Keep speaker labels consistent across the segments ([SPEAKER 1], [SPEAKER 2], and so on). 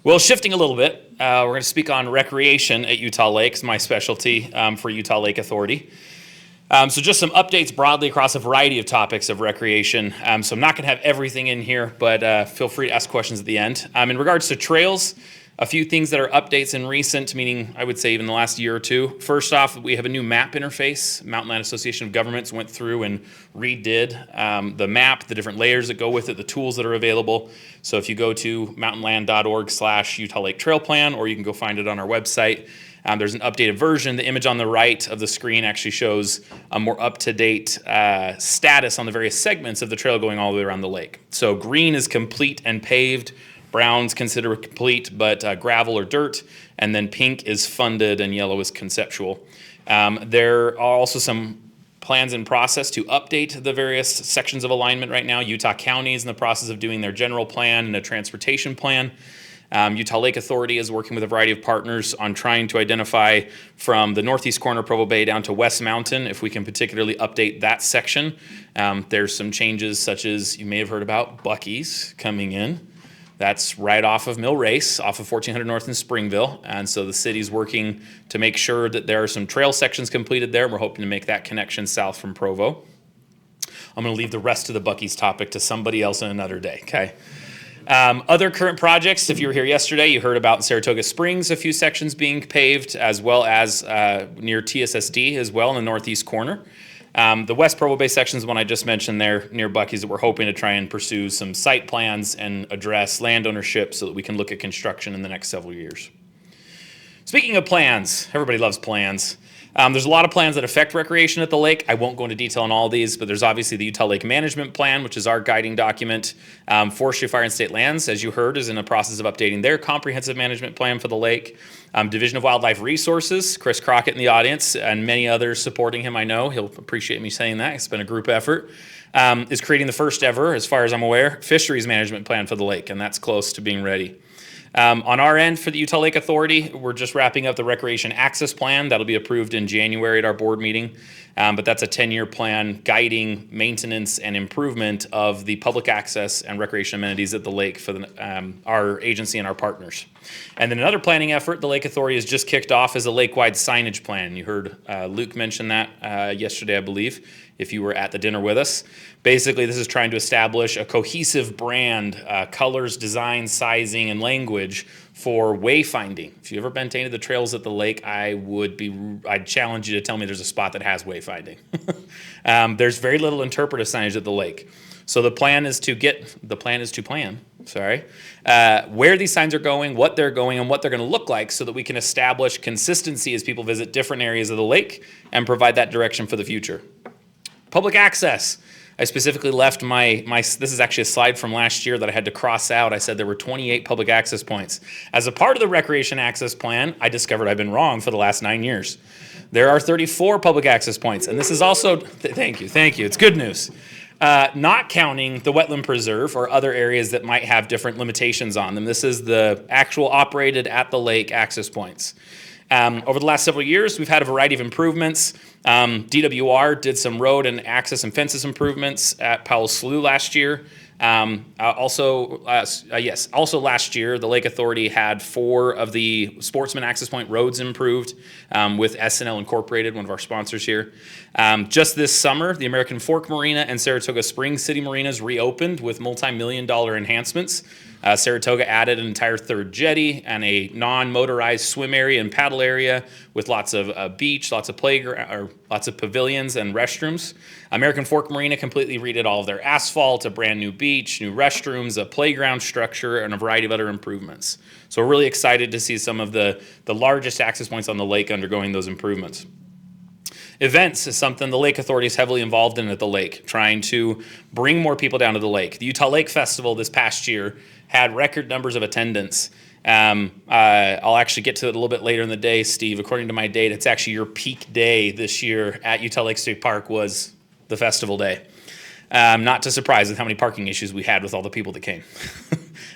[SPEAKER 1] Well, shifting a little bit, we're going to speak on recreation at Utah Lakes, my specialty for Utah Lake Authority. So just some updates broadly across a variety of topics of recreation. So I'm not going to have everything in here, but feel free to ask questions at the end. In regards to trails, a few things that are updates in recent, meaning I would say even the last year or two. First off, we have a new map interface. Mountain Land Association of Governments went through and redid the map, the different layers that go with it, the tools that are available. So if you go to mountainland.org/Utah Lake Trail Plan, or you can go find it on our website, there's an updated version. The image on the right of the screen actually shows a more up-to-date status on the various segments of the trail going all the way around the lake. So green is complete and paved. Brown's considered complete, but gravel or dirt. And then pink is funded and yellow is conceptual. There are also some plans in process to update the various sections of alignment right now. Utah County is in the process of doing their general plan and a transportation plan. Utah Lake Authority is working with a variety of partners on trying to identify from the northeast corner of Provo Bay down to West Mountain if we can particularly update that section. There's some changes such as you may have heard about Buc-ee's coming in. That's right off of Mill Race, off of 1400 North in Springville. And so the city's working to make sure that there are some trail sections completed there. We're hoping to make that connection south from Provo. I'm going to leave the rest of the Buc-ee's topic to somebody else in another day, okay? Other current projects, if you were here yesterday, you heard about in Saratoga Springs, a few sections being paved, as well as near TSSD as well in the northeast corner. The West Provo Bay section is the one I just mentioned there near Buc-ee's that we're hoping to try and pursue some site plans and address land ownership so that we can look at construction in the next several years. Speaking of plans, everybody loves plans. There's a lot of plans that affect recreation at the lake. I won't go into detail on all these, but there's obviously the Utah Lake Management Plan, which is our guiding document. Forestry, Fire, and State Lands, as you heard, is in the process of updating their comprehensive management plan for the lake. Division of Wildlife Resources, Chris Crockett in the audience, and many others supporting him, I know. He'll appreciate me saying that. It's been a group effort. Is creating the first ever, as far as I'm aware, fisheries management plan for the lake, and that's close to being ready. On our end for the Utah Lake Authority, we're just wrapping up the Recreation Access Plan. That'll be approved in January at our board meeting. But that's a 10-year plan guiding maintenance and improvement of the public access and recreation amenities at the lake for our agency and our partners. And then another planning effort the Lake Authority has just kicked off is a lake-wide signage plan. You heard Luke mention that yesterday, I believe, if you were at the dinner with us. Basically, this is trying to establish a cohesive brand, colors, design, sizing, and language for wayfinding. If you've ever been to any of the trails at the lake, I'd challenge you to tell me there's a spot that has wayfinding. There's very little interpretive signage at the lake. So the plan is to plan where these signs are going, what they're going, and what they're going to look like so that we can establish consistency as people visit different areas of the lake and provide that direction for the future. Public access. I specifically left this is actually a slide from last year that I had to cross out. I said there were 28 public access points. As a part of the Recreation Access Plan, I discovered I've been wrong for the last 9 years. There are 34 public access points, and this is also, thank you, it's good news. Not counting the wetland preserve or other areas that might have different limitations on them. This is the actual operated at the lake access points. Over the last several years, we've had a variety of improvements. DWR did some road and access and fences improvements at Powell Slough last year. Also last year, the Lake Authority had 4 of the Sportsman Access Point roads improved with S&L Incorporated, one of our sponsors here. Just this summer, the American Fork Marina and Saratoga Springs City Marinas reopened with multi-million-dollar enhancements. Saratoga added an entire 3rd jetty and a non-motorized swim area and paddle area with lots of beach, lots of playground, lots of pavilions and restrooms. American Fork Marina completely redid all of their asphalt, a brand new beach, new restrooms, a playground structure, and a variety of other improvements. So we're really excited to see some of the largest access points on the lake undergoing those improvements. Events is something the Lake Authority is heavily involved in at the lake, trying to bring more people down to the lake. The Utah Lake Festival this past year had record numbers of attendance. I'll actually get to it a little bit later in the day, Steve. According to my date, it's actually your peak day this year at Utah Lake State Park was the festival day. Not too surprised with how many parking issues we had with all the people that came.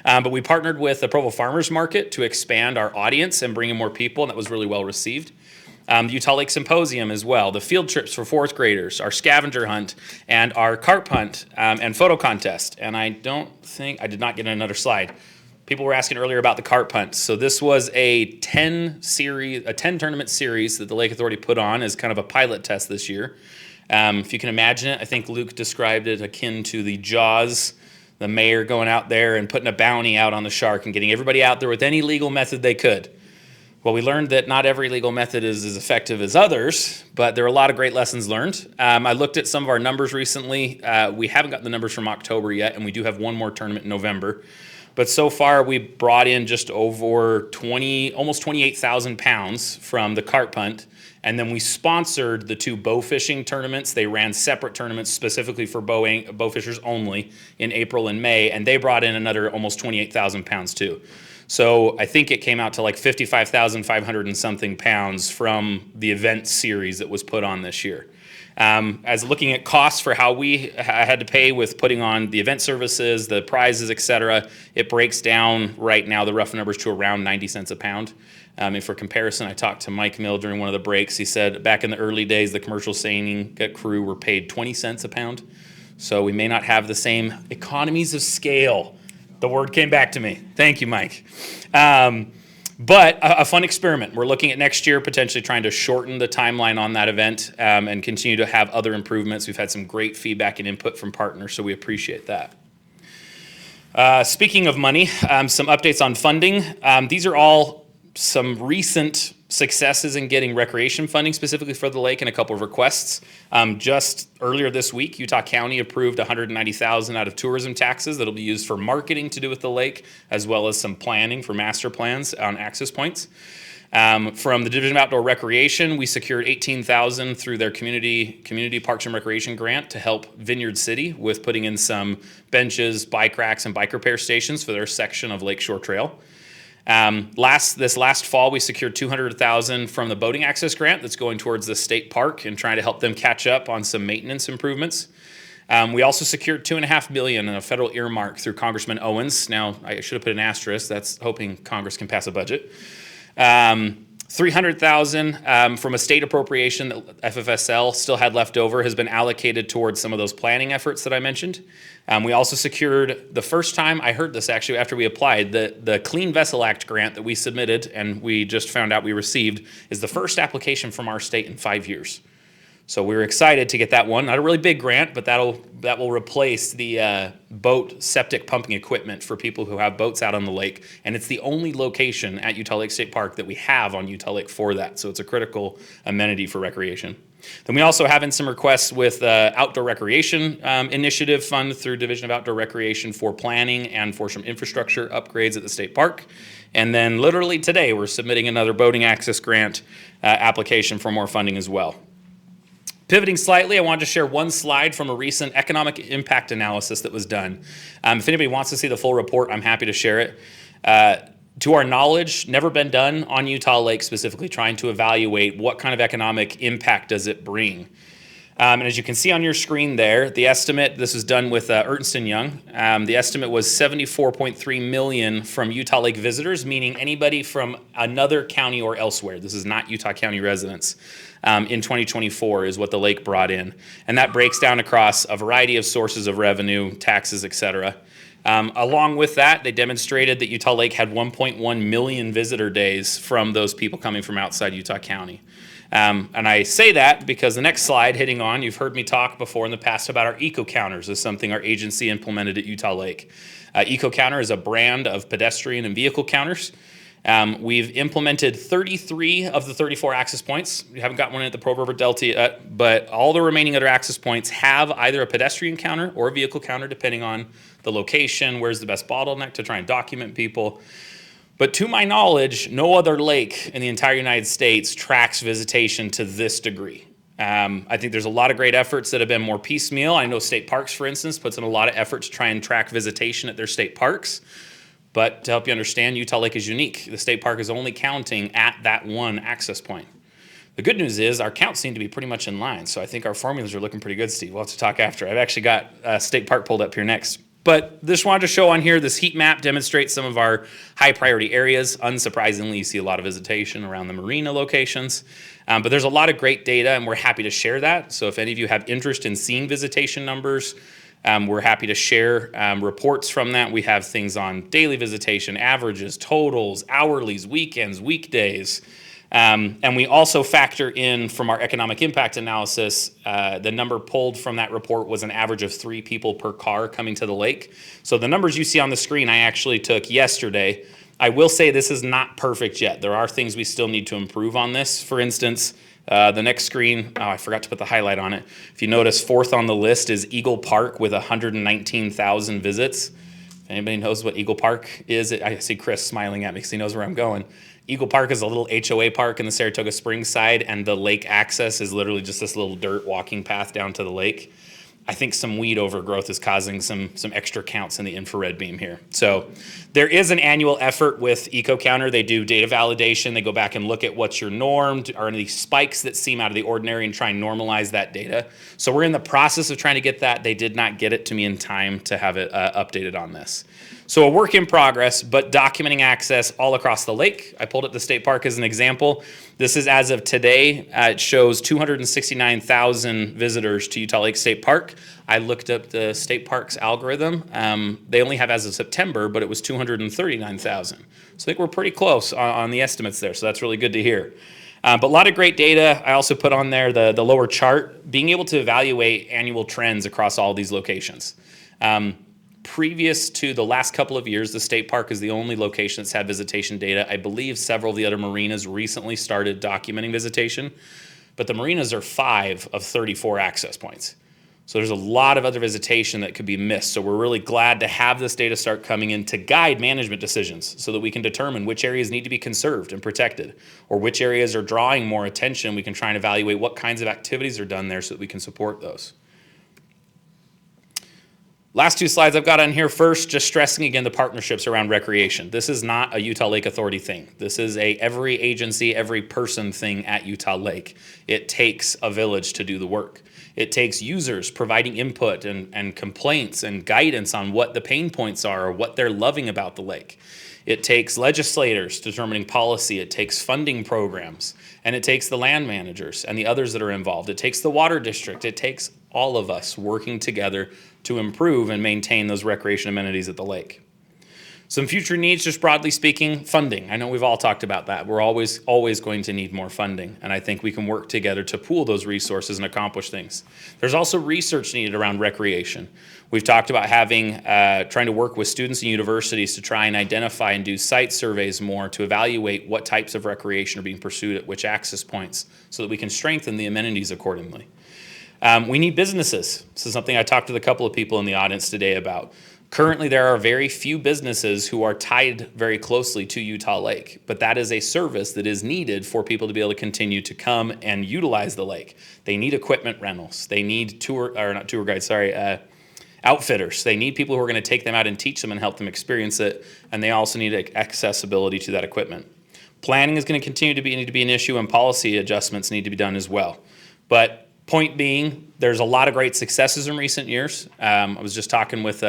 [SPEAKER 1] But we partnered with the Provo Farmers Market to expand our audience and bring in more people, and that was really well received. The Utah Lake Symposium as well, the field trips for 4th graders, our scavenger hunt, and our carp hunt and photo contest. And I did not get another slide. people were asking earlier about the carp hunt. So this was a 10 tournament series that the Lake Authority put on as kind of a pilot test this year. If you can imagine it, I think Luke described it akin to the Jaws, the mayor going out there and putting a bounty out on the shark and getting everybody out there with any legal method they could. Well, we learned that not every legal method is as effective as others, but there are a lot of great lessons learned. I looked at some of our numbers recently. We haven't gotten the numbers from October yet, and we do have one more tournament in November. But so far, we brought in just over almost 28,000 pounds from the carp hunt. And then we sponsored the 2 bow fishing tournaments. They ran separate tournaments specifically for bow fishers only in April and May, and they brought in another almost 28,000 pounds too. So I think it came out to like 55,500 and something pounds from the event series that was put on this year. As looking at costs for how we had to pay with putting on the event services, the prizes, et cetera, it breaks down right now, the rough numbers, to around 90 cents a pound. And for comparison, I talked to Mike Mill during one of the breaks. He said back in the early days, the commercial seining crew were paid 20 cents a pound. So we may not have the same economies of scale. The word came back to me. Thank you, Mike. But a fun experiment. We're looking at next year potentially trying to shorten the timeline on that event and continue to have other improvements. We've had some great feedback and input from partners, so we appreciate that. Speaking of money, some updates on funding. These are all some recent successes in getting recreation funding specifically for the lake and a couple of requests. Just earlier this week, Utah County approved $190,000 out of tourism taxes that'll be used for marketing to do with the lake, as well as some planning for master plans on access points. From the Division of Outdoor Recreation, we secured $18,000 through their community Parks and Recreation grant to help Vineyard City with putting in some benches, bike racks, and bike repair stations for their section of Lakeshore Trail. This last fall, we secured $200,000 from the boating access grant that's going towards the state park and trying to help them catch up on some maintenance improvements. We also secured $2.5 million in a federal earmark through Congressman Owens. Now, I should have put an asterisk. That's hoping Congress can pass a budget. $300,000 from a state appropriation that FFSL still had left over has been allocated towards some of those planning efforts that I mentioned. We also secured, the first time I heard this actually after we applied, the Clean Vessel Act grant that we submitted and we just found out we received is the first application from our state in 5 years. So we were excited to get that one. Not a really big grant, but that will replace the boat septic pumping equipment for people who have boats out on the lake. And it's the only location at Utah Lake State Park that we have on Utah Lake for that. So it's a critical amenity for recreation. Then we also have in some requests with Outdoor Recreation Initiative Fund through Division of Outdoor Recreation for planning and for some infrastructure upgrades at the state park. And then literally today, we're submitting another boating access grant application for more funding as well. Pivoting slightly, I wanted to share one slide from a recent economic impact analysis that was done. If anybody wants to see the full report, I'm happy to share it. To our knowledge, never been done on Utah Lake specifically, trying to evaluate what kind of economic impact does it bring. And as you can see on your screen there, the estimate, this was done with Ernst & Young, the estimate was $74.3 million from Utah Lake visitors, meaning anybody from another county or elsewhere. This is not Utah County residents. In 2024 is what the lake brought in. And that breaks down across a variety of sources of revenue, taxes, et cetera. Along with that, they demonstrated that Utah Lake had 1.1 million visitor days from those people coming from outside Utah County. And I say that because the next slide hitting on, you've heard me talk before in the past about our eco counters as something our agency implemented at Utah Lake. Eco Counter is a brand of pedestrian and vehicle counters. We've implemented 33 of the 34 access points. We haven't got one at the Pearl River Delta yet, but all the remaining other access points have either a pedestrian counter or a vehicle counter, depending on the location, where's the best bottleneck to try and document people. But to my knowledge, no other lake in the entire United States tracks visitation to this degree. I think there's a lot of great efforts that have been more piecemeal. I know state parks, for instance, puts in a lot of effort to try and track visitation at their state parks. But to help you understand, Utah Lake is unique. The state park is only counting at that one access point. The good news is our counts seem to be pretty much in line. So I think our formulas are looking pretty good, Steve. We'll have to talk after. I've actually got state park pulled up here next. But just wanted to show on here, this heat map demonstrates some of our high priority areas. Unsurprisingly, you see a lot of visitation around the marina locations. But there's a lot of great data, and we're happy to share that. So if any of you have interest in seeing visitation numbers, We're happy to share reports from that. We have things on daily visitation, averages, totals, hourlies, weekends, weekdays. And we also factor in from our economic impact analysis, the number pulled from that report was an average of 3 people per car coming to the lake. So the numbers you see on the screen I actually took yesterday. I will say this is not perfect yet. There are things we still need to improve on this. For instance, the next screen, I forgot to put the highlight on it. If you notice, 4th on the list is Eagle Park with 119,000 visits. If anybody knows what Eagle Park is, I see Chris smiling at me because he knows where I'm going. Eagle Park is a little HOA park in the Saratoga Springs side, and the lake access is literally just this little dirt walking path down to the lake. I think some weed overgrowth is causing some extra counts in the infrared beam here. So there is an annual effort with EcoCounter. They do data validation. They go back and look at what's your norm, are any spikes that seem out of the ordinary, and try and normalize that data. So we're in the process of trying to get that. They did not get it to me in time to have it updated on this. So a work in progress, but documenting access all across the lake. I pulled up the state park as an example. This is as of today. It shows 269,000 visitors to Utah Lake State Park. I looked up the state park's algorithm. They only have as of September, but it was 239,000. So I think we're pretty close on the estimates there, so that's really good to hear. But a lot of great data. I also put on there the lower chart, being able to evaluate annual trends across all these locations. Previous to the last couple of years, the state park is the only location that's had visitation data. I believe several of the other marinas recently started documenting visitation, but the marinas are 5 of 34 access points. So there's a lot of other visitation that could be missed. So we're really glad to have this data start coming in to guide management decisions so that we can determine which areas need to be conserved and protected, or which areas are drawing more attention. We can try and evaluate what kinds of activities are done there so that we can support those. Last 2 slides I've got on here. First, just stressing again the partnerships around recreation. This is not a Utah Lake Authority thing. This is a every agency, every person thing at Utah Lake. It takes a village to do the work. It takes users providing input and complaints and guidance on what the pain points are or what they're loving about the lake. It takes legislators determining policy. It takes funding programs. And it takes the land managers and the others that are involved. It takes the water district. It takes all of us working together to improve and maintain those recreation amenities at the lake. Some future needs, just broadly speaking, funding. I know we've all talked about that. We're always going to need more funding, and I think we can work together to pool those resources and accomplish things. There's also research needed around recreation. We've talked about trying to work with students and universities to try and identify and do site surveys more to evaluate what types of recreation are being pursued at which access points so that we can strengthen the amenities accordingly. We need businesses. This is something I talked to a couple of people in the audience today about. Currently, there are very few businesses who are tied very closely to Utah Lake, but that is a service that is needed for people to be able to continue to come and utilize the lake. They need equipment rentals. They need outfitters. They need people who are going to take them out and teach them and help them experience it, and they also need accessibility to that equipment. Planning is going to continue to need to be an issue, and policy adjustments need to be done as well. But point being, there's a lot of great successes in recent years. I was just talking with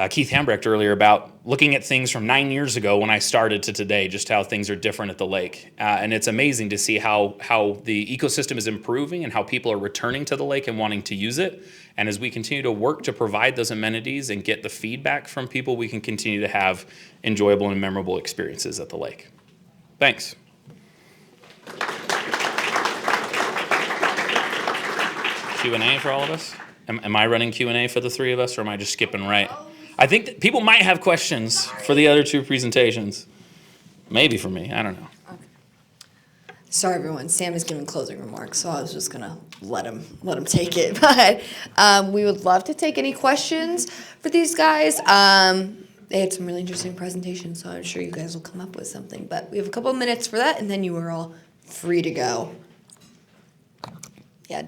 [SPEAKER 1] Keith Hambrecht earlier about looking at things from 9 years ago when I started to today, just how things are different at the lake. And it's amazing to see how the ecosystem is improving and how people are returning to the lake and wanting to use it. And as we continue to work to provide those amenities and get the feedback from people, we can continue to have enjoyable and memorable experiences at the lake. Thanks. Q&A for all of us? Am I running Q&A for the 3 of us, or am I just skipping right? I think that people might have questions for the other 2 presentations. Maybe for me, I don't know.
[SPEAKER 2] Okay. Sorry, everyone. Sam is giving closing remarks, so I was just gonna let him take it. But we would love to take any questions for these guys. They had some really interesting presentations, so I'm sure you guys will come up with something. But we have a couple of minutes for that, and then you are all free to go. Yeah.